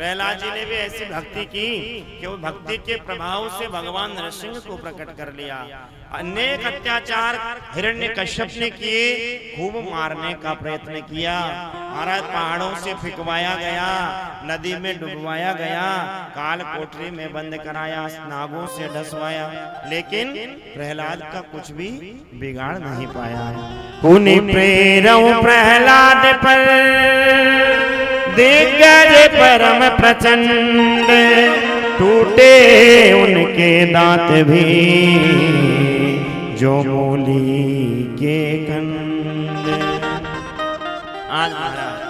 प्रहलाद जी ने भी ऐसी भक्ति की कि वो भक्ति के प्रभाव से भगवान नरसिंह को प्रकट कर लिया। अनेक अत्याचार हिरण्यकश्यप ने किए, खूब मारने का प्रयत्न किया। महाराज पहाड़ों से फेंकवाया गया, नदी में डुबवाया गया, काल कोठरी में बंद कराया, नागों से डसवाया, लेकिन प्रहलाद का कुछ भी बिगाड़ नहीं पाया। पुनि प्रेरऊ प्रहलाद पर दिग्गज परम प्रचंड, टूटे उनके दांत भी जो मूली के कंद। आज महाराज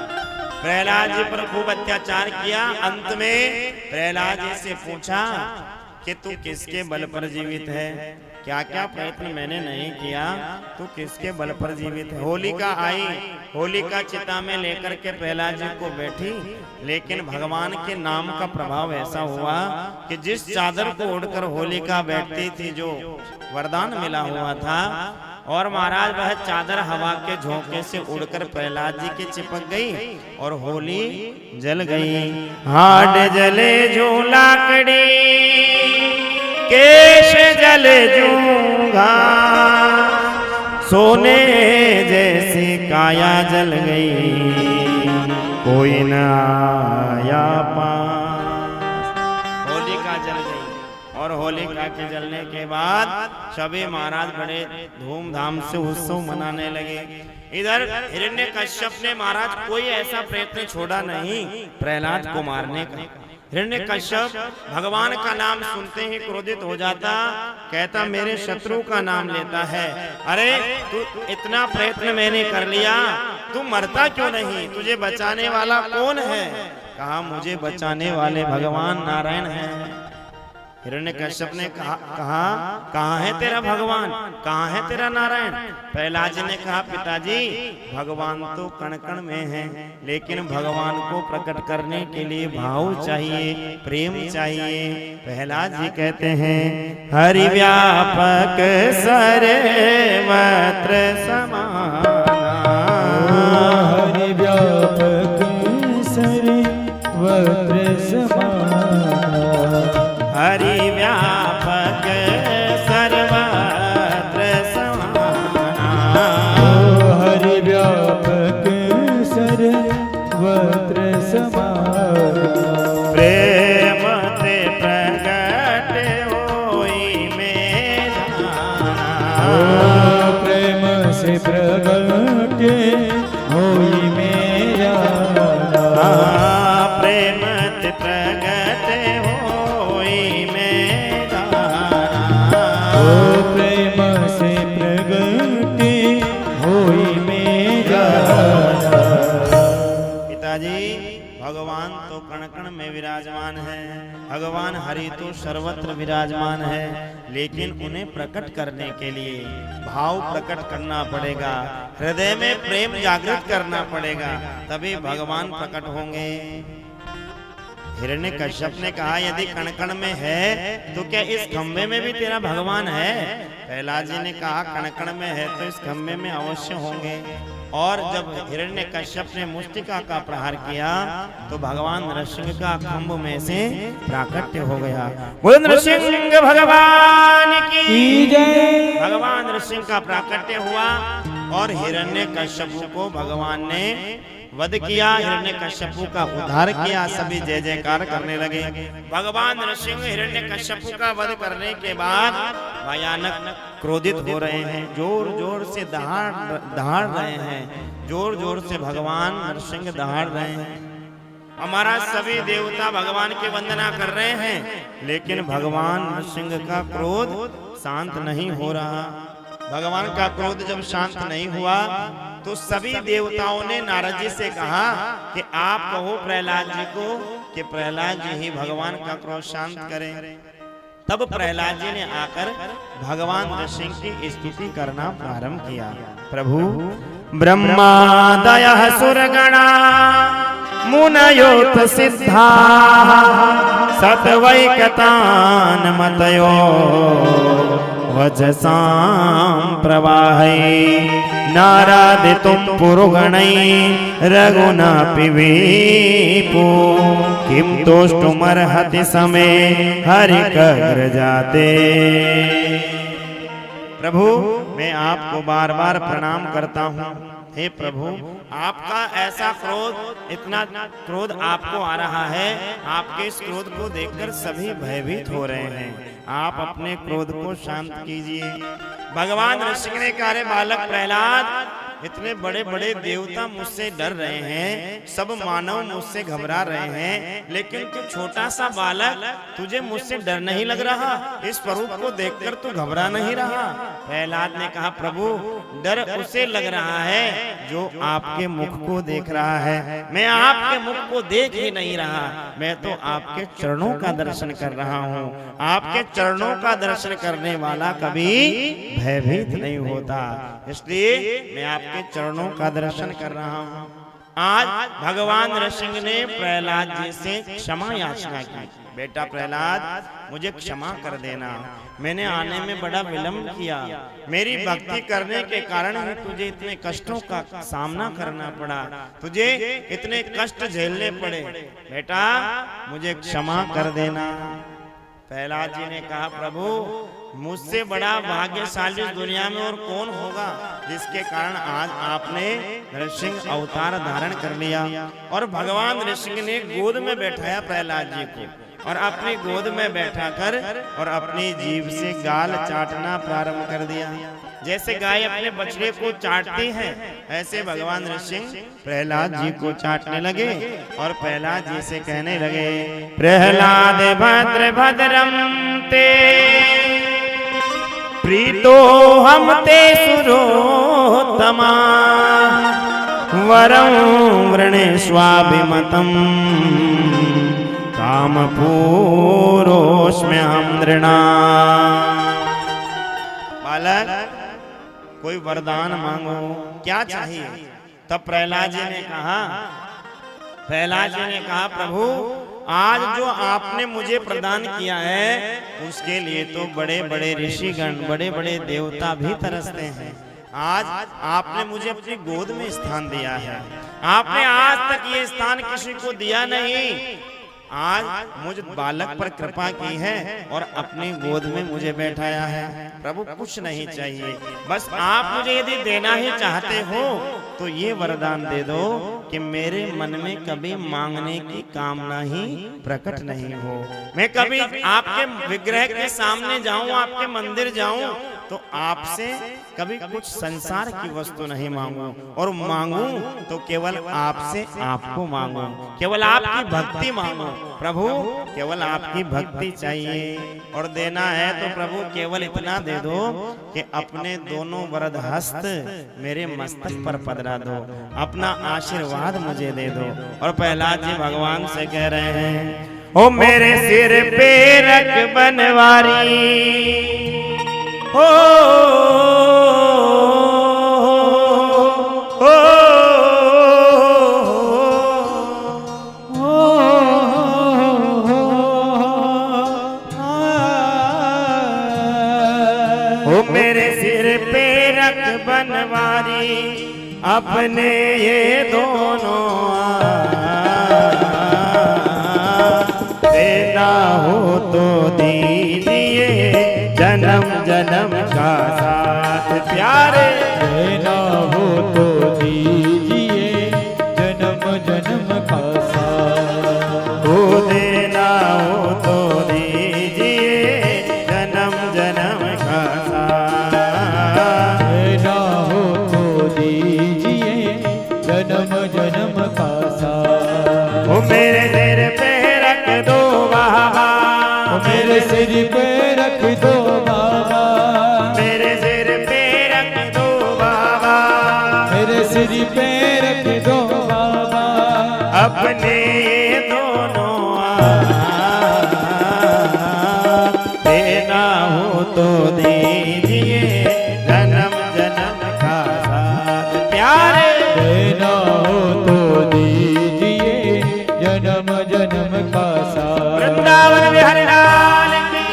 प्रहलाद जी पर खूब अत्याचार किया। अंत में प्रहलाद जी से पूछा कि तू किसके बल पर जीवित है? क्या क्या प्रयत्न मैंने नहीं किया, तू किसके बल पर जीवित है? होलिका आई, होलिका चिता में लेकर के प्रहलाद जी को बैठी, लेकिन भगवान के नाम का प्रभाव ऐसा हुआ कि जिस चादर को ओढ़कर होलिका बैठती थी, जो वरदान मिला हुआ था, और महाराज वह चादर हवा के झोंके से उड़कर प्रहलाद जी के चिपक गई और होली जल गई। हाड जले जो लाकड़ी, केश जल जूंगा, सोने जैसी काया जल गई, कोई न आया पास। होलिका जल गई और होलिका के जलने के बाद सभी महाराज बड़े धूमधाम से उत्सव मनाने लगे। इधर हिरण्यकश्यप ने महाराज कोई ऐसा प्रयत्न छोड़ा नहीं प्रहलाद को मारने का। हिरण्यकश्यप भगवान का नाम सुनते ही क्रोधित हो जाता, कहता मेरे शत्रु का नाम लेता है। अरे तू इतना प्रयत्न मैंने कर लिया, तू मरता क्यों नहीं? तुझे बचाने वाला कौन है? कहा मुझे बचाने वाले भगवान नारायण हैं। हिरण्यकश्यप ने कहा कहाँ है तेरा भगवान, कहाँ है तेरा नारायण? प्रहलाद जी ने कहा पिताजी भगवान तो कण कण में है, लेकिन भगवान को प्रकट करने के लिए भाव चाहिए, प्रेम चाहिए। प्रहलाद जी कहते हैं हरि व्यापक सर्वत्र समाना, हरि व्यापक सर्वत्र समाना, हरि व्यापक सर्वत्र समाना, हरि व्यापक सर्वत्र समाना, प्रेम ते प्रगट होई में जाना, प्रेम से प्रगट होई में जाना, प्रेम ते प्रगट होई में जाना, प्रेम से प्रगट होई में जाना। पिताजी भगवान तो कण कण में विराजमान है, भगवान हरि तो सर्वत्र विराजमान है, लेकिन उन्हें प्रकट करने के लिए भाव प्रकट करना पड़ेगा, हृदय में प्रेम जागृत करना पड़ेगा, तभी भगवान प्रकट होंगे। हिरण्यकश्यप ने कहा यदि कण कण में है तो क्या इस खंभे में भी तेरा भगवान है? प्रहलाद जी ने कहा कण कण में है तो इस खंभे में अवश्य होंगे। और जब हिरण्यकश्यप ने मुष्टिका का प्रहार किया तो भगवान नरसिंह का खंभ में से प्राकट्य हो गया। बोलो नरसिंह भगवान की जय। भगवान नरसिंह का प्राकट्य हुआ और हिरण्यकश्यप को भगवान ने वध किया, हिरण्यकश्यप का उद्धार किया। सभी जय जयकार करने लगे। भगवान नरसिंह हिरण्यकश्यप का वध करने के बाद भयानक क्रोधित हो रहे हैं, जोर जोर से दहाड़ रहे हैं, जोर जोर से भगवान नरसिंह दहाड़ रहे हैं। हमारा सभी देवता भगवान की वंदना कर रहे हैं, लेकिन भगवान नरसिंह का क्रोध शांत नहीं हो रहा। भगवान का क्रोध जब शांत नहीं हुआ तो सभी देवताओं ने नारद जी से कहा कि आप कहो प्रहलाद जी को कि प्रहलाद जी ही भगवान का क्रोध शांत करें। तब प्रहलाद जी ने आकर भगवान नरसिंह की स्तुति करना प्रारंभ किया। प्रभु ब्रह्मादयः सुरगणा मुनयोत सिद्धा सतवैकतान मतयो वचसां प्रवाहै नारादितुं पुरुगणै रघुनापि विपु किं तोष्टुमर्हति समे हरिकग्र जाते। प्रभु मैं आपको बार बार प्रणाम करता हूँ। हे प्रभु, आपका ऐसा क्रोध, इतना क्रोध आपको आ रहा है, आपके इस क्रोध को देखकर सभी भयभीत हो रहे हैं। आप अपने क्रोध को शांत कीजिए। भगवान ऋषि ने कहा, अरे बालक प्रहलाद, इतने बड़े बड़े देवता मुझसे डर रहे हैं, सब मानव मुझसे घबरा रहे हैं, लेकिन तू छोटा सा बालक, तुझे मुझसे डर नहीं लग रहा? इस स्वरूप को देखकर तू घबरा नहीं रहा? प्रहलाद ने कहा, प्रभु डर उसे लग रहा है जो आपके मुख को देख रहा है। मैं आपके मुख को देख ही नहीं रहा, मैं तो आपके चरणों का दर्शन कर रहा हूँ। आपके चरणों का दर्शन करने वाला कभी भयभीत नहीं होता, इसलिए मैं आपके चरणों का दर्शन कर रहा हूँ। आज भगवान ऋषि ने प्रहलाद जी से क्षमा याचना की। बेटा प्रहलाद, मुझे क्षमा कर देना, मैंने आने में बड़ा विलंब किया, मेरी भक्ति करने के कारण ही तुझे इतने कष्टों का सामना करना पड़ा, तुझे इतने कष्ट झेलने पड़े, बेटा मुझे क्षमा कर देना। प्रहलाद जी ने कहा, प्रभु मुझसे बड़ा भाग्यशाली इस दुनिया में और कौन होगा जिसके कारण आज आपने नरसिंह अवतार धारण कर लिया और भगवान ऋषि ने गोद में बैठाया प्रहलाद जी को और अपनी गोद में बैठा कर और अपनी जीभ से गाल चाटना प्रारंभ कर दिया। जैसे गाय अपने बछड़े को चाटती है, ऐसे भगवान ऋषि प्रहलाद जी को चाटने लगे और प्रहलाद जी से कहने लगे, प्रहलाद भद्र भद्रम ते प्रीतो हम ते सुरोत्तमा वरं वृणेष्वाभिमतं काम पूरोस्म्यहं नृणाम्। बालक, कोई वरदान मांगो, क्या चाहिए? तब प्रहलाद जी ने कहा, प्रभु आज जो आपने मुझे प्रदान किया है उसके लिए तो बड़े बड़े ऋषिगण, बड़े बड़े देवता भी तरसते हैं। आज आपने मुझे अपनी गोद में स्थान दिया है, आपने आज तक ये स्थान किसी को दिया नहीं। आज मुझ बालक पर कृपा की है और अपनी गोद में मुझे बैठाया है। प्रभु कुछ नहीं चाहिए, बस आप मुझे यदि देना ही चाहते हो तो ये वरदान दे दो कि मेरे मन में कभी मांगने की कामना ही प्रकट नहीं हो। मैं कभी आपके विग्रह के सामने जाऊं, आपके मंदिर जाऊं तो आपसे कभी कुछ संसार की वस्तु नहीं मांगू और मांगू तो केवल आपसे आपको मांगू, केवल आपकी भक्ति मांगू। प्रभु केवल आपकी भक्ति चाहिए और देना है तो प्रभु केवल इतना दे दो कि अपने दोनों वरद हस्त मेरे मस्तक पर पधरा दो, अपना आशीर्वाद मुझे दे दो। और प्रहलाद जी भगवान से कह रहे हैं, ओ मेरे सिर पे रख बनवारी, हो मेरे सिर पे रख बनवारी, अपने ये दोनों देना हो तो दीजिए जन्म जन्म का साथ प्यारे, देना हो तो दीजिए जन्म जन्म का साथ, हो देना हो तो दीजिए जन्म जन्म का साथ, देना हो तो दीजिए जन्म जन्म का साथ। ओ मेरे सिर पे रख दो बाबा, मेरे सिर पे रख दो बाबा, मेरे सिर पे रख दो बाबा, मेरे सिर पे रख दो बाबा, अपने ये दोनों देना हो तो दीजिए जन्म जन्म का साथ प्यारे, देना हो तो दीजिए जन्म जन्म का साथ। वृंदावन बिहारी लाल की।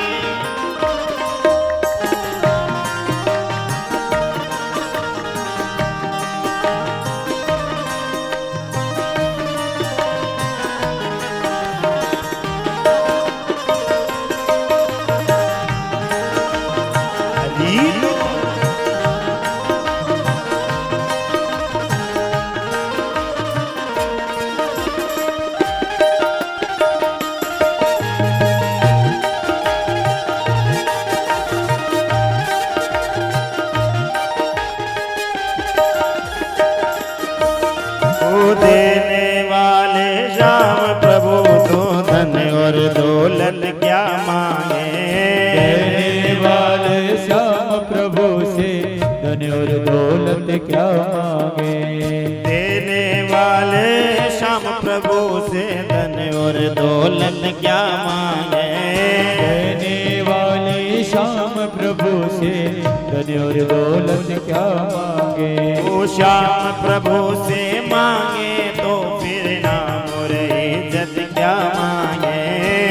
और दौलत क्या मांगे। देने वाले श्याम प्रभु से धन और दौलत क्या मांगे। देने वाले श्याम प्रभु से धन और दौलत क्या मांगे। देने वाले श्याम प्रभु से धन और दौलत क्या मांगे। वो श्याम प्रभु से मांगे तो फिर नाम और इज्जत क्या मांगे।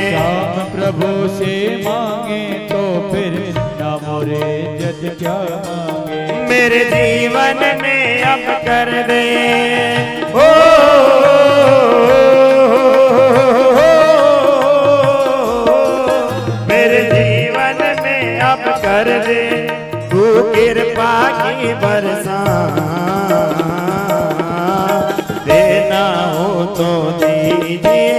श्याम प्रभु से मांगे तो फिर नाम और इज्जत क्या मांगे। मेरे जीवन में अब कर दे ओ मेरे जीवन में अब कर दे तू कृपा की बरसा। देना हो तो दीजिए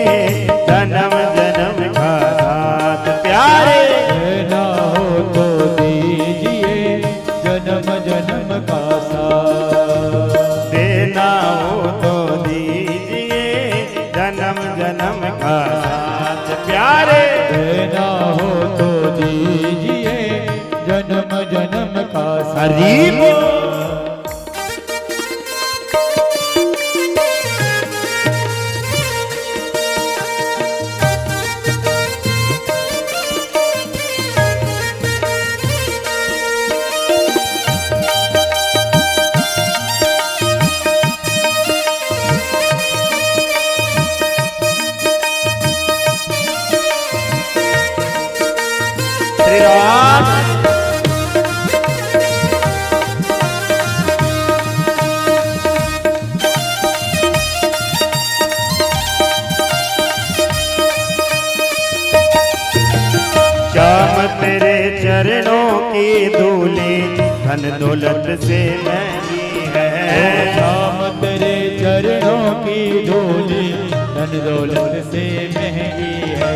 जन्म जन्म का साथ प्यारे। देना हो तो दीजिए जन्म जन्म का साथ। देना हो तो दीजिए जन्म जन्म का साथ प्यारे। देना हो तो दीजिए जन्म जन्म का साथ। हरि बोल। श्री राम श्याम तेरे चरणों की धूली धन दौलत से महंगी है। श्याम तेरे चरणों की धूली धन दौलत से महंगी है।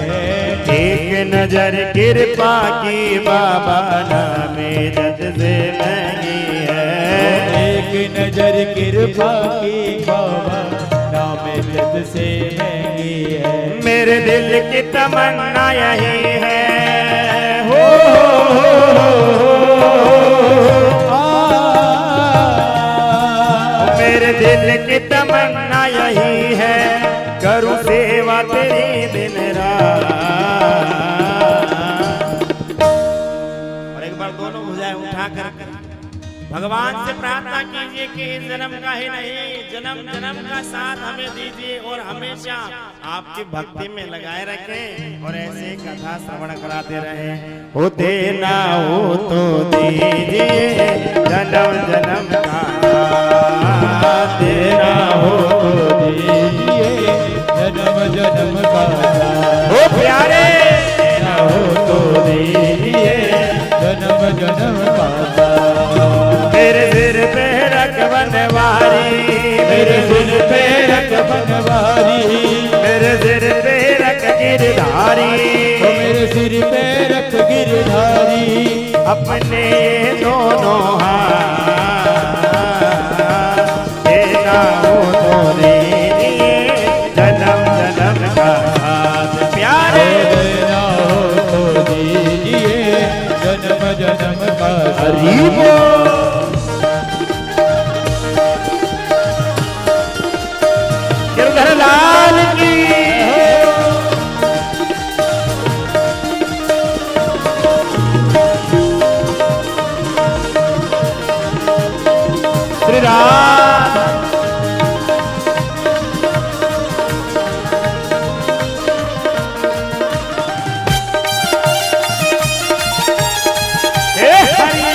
एक नजर कृपा की बाबा नाम इज्जत से महंगी है। एक नजर कृपा की बाबा नाम इज्जत से महंगी है। मेरे दिल की तमन्ना यही है हो मेरे दिल की तमन्ना यही है करूँ सेवा तेरी दिन रात। और एक बार दोनों भुजाएं उठा कर भगवान से प्रार्थना कीजिए कि इस जन्म का ही नहीं जन्म जन्म का साथ हमें दीजिए और हमेशा आपकी भक्ति में लगाए रखें और ऐसे कथा श्रवण कराते रहें। हो देना हो तो दीजिए जन्म जन्म का साथ। देना हो तो दीजिए जन्म जन्म का साथ। हो प्यारे देना हो तो दीजिए जन्म जन्म का साथ। मेरे सिर पे रख बनवारी मेरे सिर पे रख बनवारी। मेरे सिर पे रख गिरधारी। ओ मेरे सिर पे रख गिरधारी। अपने दोनों हाथ देना हो तो दीजिए जन्म जन्म का साथ प्यारे। देना हो तो दीजिए जन्म जन्म का साथ। हरि बोल। गिरधर लाल की श्री राम हे हरि।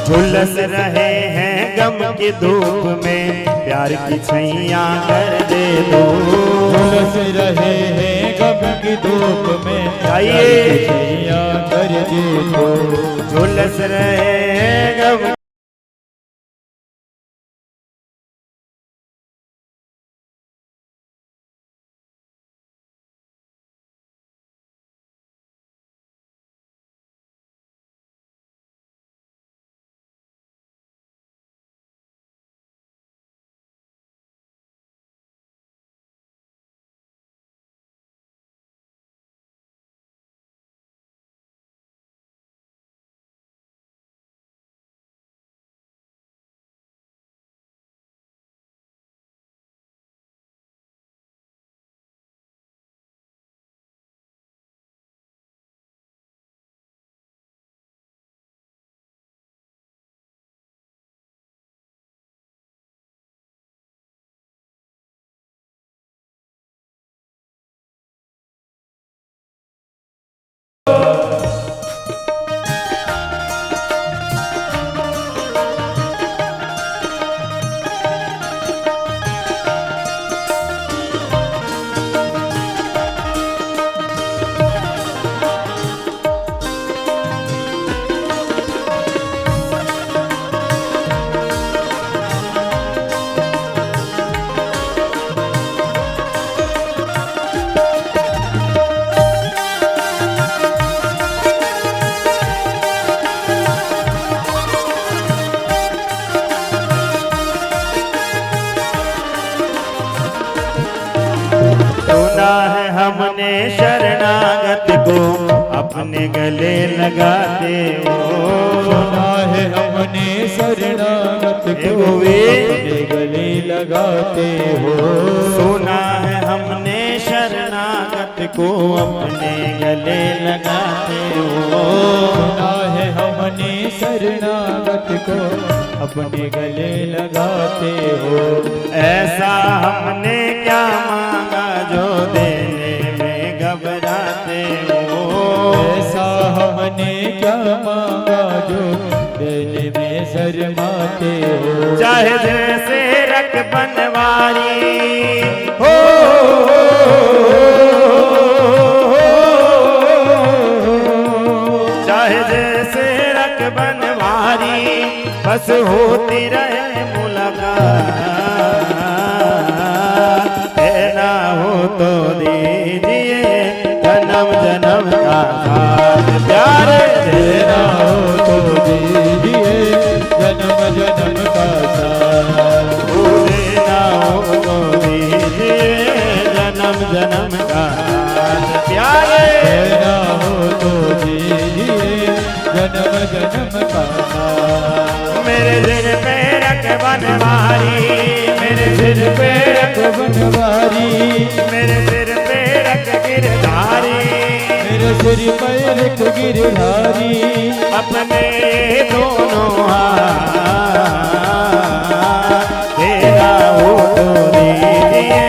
झुलस रहे हैं गम की धूप में प्यार की छैया कर दे दो। झुलस रहे हैं गम की धूप में आइए। छैया कर दे दो। झुलस रहे हैं गम अपने गले लगाते हो। सुना है हमने शरणागत को अपने गले लगाते हो। सुना है हमने शरणागत को अपने गले लगाते हो। सुना है हमने शरणागत को अपने गले लगाते हो। ऐसा हमने क्या मांगा जो देने में घबराते हो। ऐसा हमने क्या मांगा जो देने में शर्माते हो। चाहे जैसे रख बनवारी हो, चाहे जैसे रख बनवारी, बस होती रहे मुलाकात। ना हो तो दीजिए जन्म जन्म का साथ प्यारे। तेरा हो तो दीजिए जन्म जन्म का साथ। ना हो तो दीजिए जन्म जन्म का साथ प्यारे। तेरा हो तो दीजिए जन्म जन्म का साथ। मेरे दिल पे रख बनवारी, मेरे दिल पे रख बनवारी, मेरे सिर पे रख गिरधारी, मेरे सिर पर एक गिरधारी। अपने दोनों हाथ तेरा हो तो दीजिए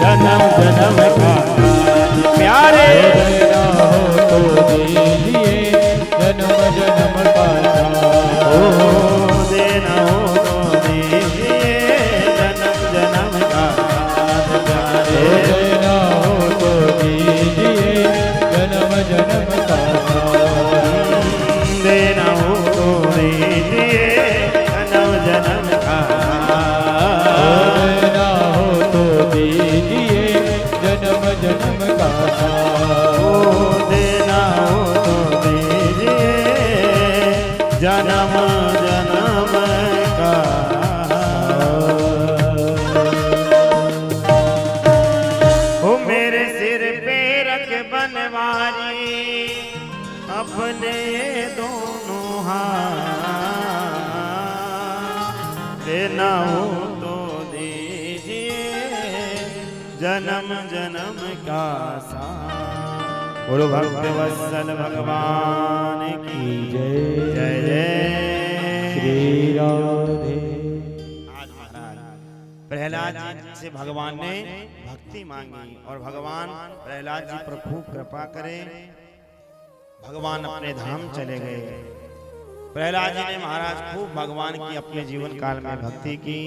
जन्म जन्म का साथ प्यारे। तेरा हो तो दीजिए जन्म जन्म का साथ। ओ देना हो तो दीजिए जन्म जन्म का साथ प्यारे। तेरा हो तो दीजिए जन्म जन्म का साथ। देना हो तो दीजिए जन्म जन्म का साथ। तेरा हो तो दीजिए जन्म जन्म का साथ। ओ देना हो तो दीजिए जन्म जन्म का। ओ मेरे सिर पे रख बनवारी, अपने दोनों हाथ देना हो तो दीजिए जन्म जन्म का साथ। बोलो भक्त वत्सल भगवान की जय जय जय श्री राधे। आज महाराज प्रहलाद जी से भगवान ने भक्ति मांगी और भगवान प्रहलाद जी पर खूब कृपा करे। भगवान अपने धाम चले गए। प्रहलाद जी ने महाराज खूब भगवान की अपने जीवन काल में भक्ति की।